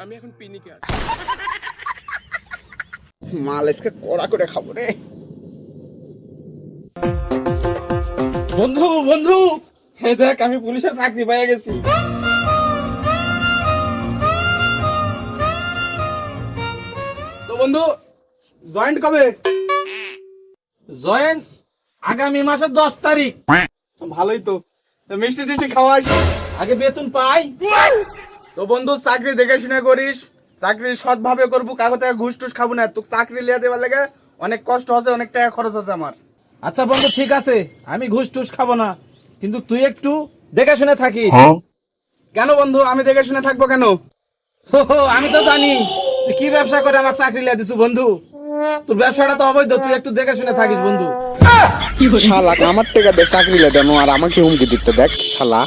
আমি এখন পিনিকে আছি। মাল আজকে কড়া করে খাবো রে। বন্ধু বন্ধু, এই দেখ আমি পুলিশের চাকরি পেয়ে গেছি। তো বন্ধু জয়েন্ট কবে? জয়েন্ট আগামী মাসের 10 তারিখ। ভালোই তো। মিষ্টি টিষ্টি খাওয়াস, আগে বেতন পাই। তো বন্ধু চাকরি দেখে শুনে করিস, চাকরি সৎভাবে করবো, কাগজ থেকে ঘুষ টুস খাবো না। তোকে চাকরি লিয়ে দেবার লাগে অনেক কষ্ট আছে, অনেক টাকা খরচ আছে আমার। আচ্ছা বন্ধু ঠিক আছে, আমি ঘুষ টুস খাবো না, কিন্তু তুই একটু দেখে শুনে থাকিস। কেন বন্ধু আমি দেখে শুনে থাকবো কেন? আমি তো জানি তুই কি ব্যবসা করে আমাকে চাকরি লিয়ে দিছু বন্ধু। তোর ব্যবসাটা তো অবৈধ, তুই একটু দেখে শুনে থাকিস বন্ধু। শালা আমার টাকা দিয়ে চাকরি লিয়ে দেবো আর আমাকে হুমকি দিতে দেখ শালা।